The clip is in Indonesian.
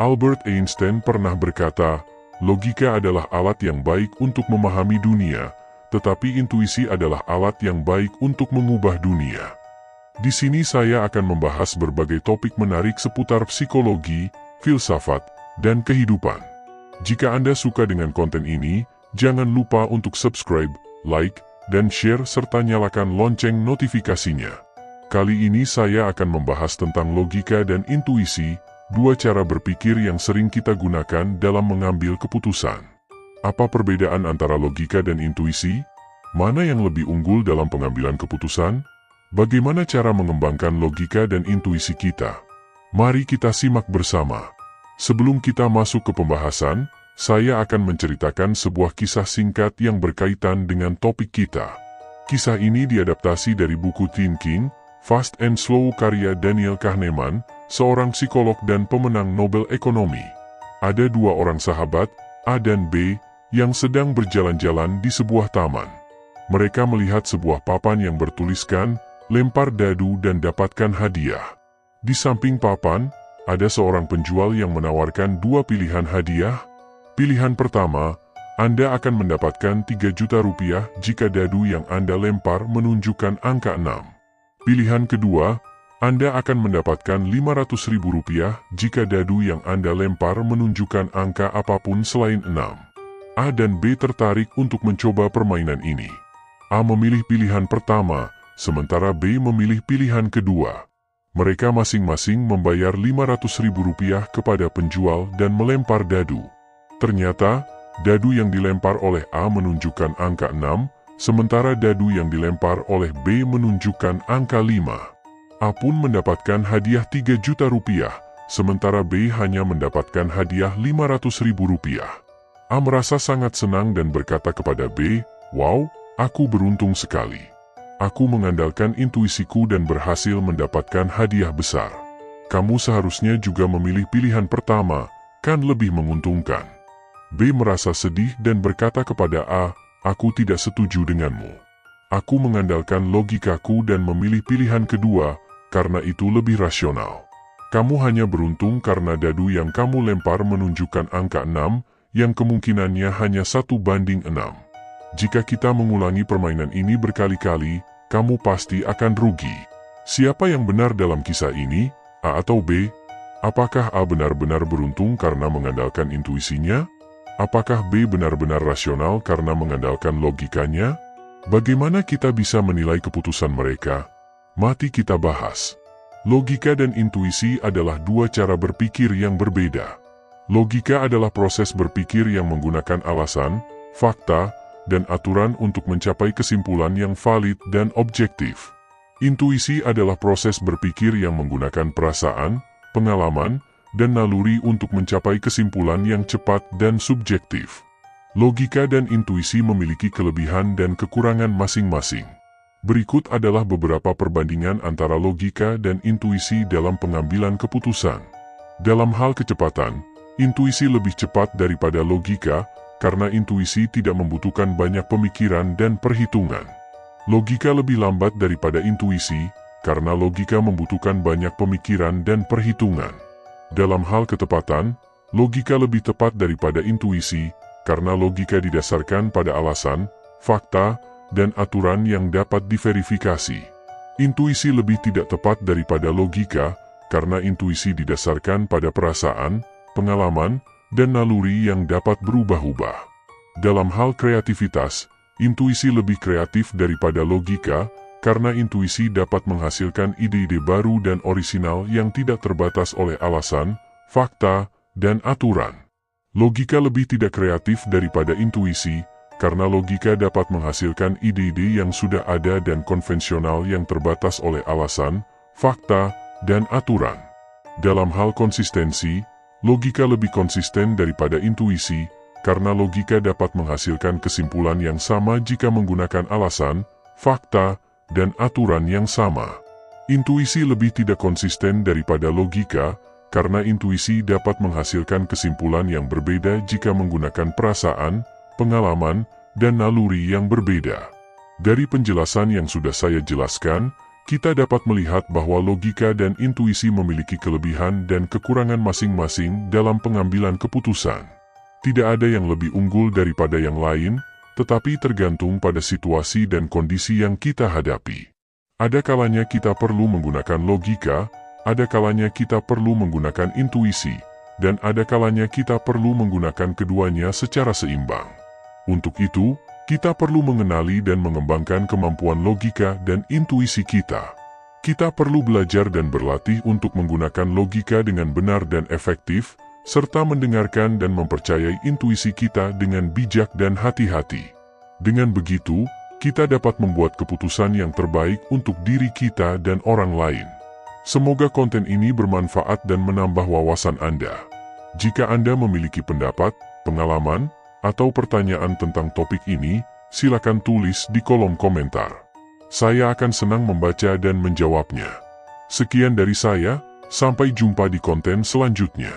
Albert Einstein pernah berkata, logika adalah alat yang baik untuk memahami dunia, tetapi intuisi adalah alat yang baik untuk mengubah dunia. Di sini saya akan membahas berbagai topik menarik seputar psikologi, filsafat, dan kehidupan. Jika Anda suka dengan konten ini, jangan lupa untuk subscribe, like, dan share serta nyalakan lonceng notifikasinya. Kali ini saya akan membahas tentang logika dan intuisi, dua cara berpikir yang sering kita gunakan dalam mengambil keputusan. Apa perbedaan antara logika dan intuisi? Mana yang lebih unggul dalam pengambilan keputusan? Bagaimana cara mengembangkan logika dan intuisi kita? Mari kita simak bersama. Sebelum kita masuk ke pembahasan, saya akan menceritakan sebuah kisah singkat yang berkaitan dengan topik kita. Kisah ini diadaptasi dari buku Thinking, Fast and Slow karya Daniel Kahneman, seorang psikolog dan pemenang Nobel Ekonomi. Ada dua orang sahabat, A dan B, yang sedang berjalan-jalan di sebuah taman. Mereka melihat sebuah papan yang bertuliskan, lempar dadu dan dapatkan hadiah. Di samping papan, ada seorang penjual yang menawarkan dua pilihan hadiah. Pilihan pertama, Anda akan mendapatkan 3 juta rupiah jika dadu yang Anda lempar menunjukkan angka 6. Pilihan kedua, Anda akan mendapatkan 500.000 rupiah jika dadu yang Anda lempar menunjukkan angka apapun selain 6. A dan B tertarik untuk mencoba permainan ini. A memilih pilihan pertama, sementara B memilih pilihan kedua. Mereka masing-masing membayar 500.000 rupiah kepada penjual dan melempar dadu. Ternyata, dadu yang dilempar oleh A menunjukkan angka 6, sementara dadu yang dilempar oleh B menunjukkan angka 5. A pun mendapatkan hadiah 3 juta rupiah, sementara B hanya mendapatkan hadiah 500.000 rupiah. A merasa sangat senang dan berkata kepada B, "Wow, aku beruntung sekali. Aku mengandalkan intuisiku dan berhasil mendapatkan hadiah besar. Kamu seharusnya juga memilih pilihan pertama, kan lebih menguntungkan." B merasa sedih dan berkata kepada A, "Aku tidak setuju denganmu. Aku mengandalkan logikaku dan memilih pilihan kedua, karena itu lebih rasional. Kamu hanya beruntung karena dadu yang kamu lempar menunjukkan angka 6, yang kemungkinannya hanya 1:6. Jika kita mengulangi permainan ini berkali-kali, kamu pasti akan rugi." Siapa yang benar dalam kisah ini, A atau B? Apakah A benar-benar beruntung karena mengandalkan intuisinya? Apakah B benar-benar rasional karena mengandalkan logikanya? Bagaimana kita bisa menilai keputusan mereka? Mari kita bahas. Logika dan intuisi adalah dua cara berpikir yang berbeda. Logika adalah proses berpikir yang menggunakan alasan, fakta, dan aturan untuk mencapai kesimpulan yang valid dan objektif. Intuisi adalah proses berpikir yang menggunakan perasaan, pengalaman, dan naluri untuk mencapai kesimpulan yang cepat dan subjektif. Logika dan intuisi memiliki kelebihan dan kekurangan masing-masing. Berikut adalah beberapa perbandingan antara logika dan intuisi dalam pengambilan keputusan. Dalam hal kecepatan, intuisi lebih cepat daripada logika, karena intuisi tidak membutuhkan banyak pemikiran dan perhitungan. Logika lebih lambat daripada intuisi, karena logika membutuhkan banyak pemikiran dan perhitungan. Dalam hal ketepatan, logika lebih tepat daripada intuisi, karena logika didasarkan pada alasan, fakta, dan aturan yang dapat diverifikasi. Intuisi lebih tidak tepat daripada logika, karena intuisi didasarkan pada perasaan, pengalaman, dan naluri yang dapat berubah-ubah. Dalam hal kreativitas, intuisi lebih kreatif daripada logika, karena intuisi dapat menghasilkan ide-ide baru dan orisinal yang tidak terbatas oleh alasan, fakta, dan aturan. Logika lebih tidak kreatif daripada intuisi, karena logika dapat menghasilkan ide-ide yang sudah ada dan konvensional yang terbatas oleh alasan, fakta, dan aturan. Dalam hal konsistensi, logika lebih konsisten daripada intuisi, karena logika dapat menghasilkan kesimpulan yang sama jika menggunakan alasan, fakta, dan aturan yang sama. Intuisi lebih tidak konsisten daripada logika, karena intuisi dapat menghasilkan kesimpulan yang berbeda jika menggunakan perasaan, pengalaman, dan naluri yang berbeda. Dari penjelasan yang sudah saya jelaskan, kita dapat melihat bahwa logika dan intuisi memiliki kelebihan dan kekurangan masing-masing dalam pengambilan keputusan. Tidak ada yang lebih unggul daripada yang lain, tetapi tergantung pada situasi dan kondisi yang kita hadapi. Ada kalanya kita perlu menggunakan logika, ada kalanya kita perlu menggunakan intuisi, dan ada kalanya kita perlu menggunakan keduanya secara seimbang. Untuk itu, kita perlu mengenali dan mengembangkan kemampuan logika dan intuisi kita. Kita perlu belajar dan berlatih untuk menggunakan logika dengan benar dan efektif, serta mendengarkan dan mempercayai intuisi kita dengan bijak dan hati-hati. Dengan begitu, kita dapat membuat keputusan yang terbaik untuk diri kita dan orang lain. Semoga konten ini bermanfaat dan menambah wawasan Anda. Jika Anda memiliki pendapat, pengalaman, atau pertanyaan tentang topik ini, silakan tulis di kolom komentar. Saya akan senang membaca dan menjawabnya. Sekian dari saya, sampai jumpa di konten selanjutnya.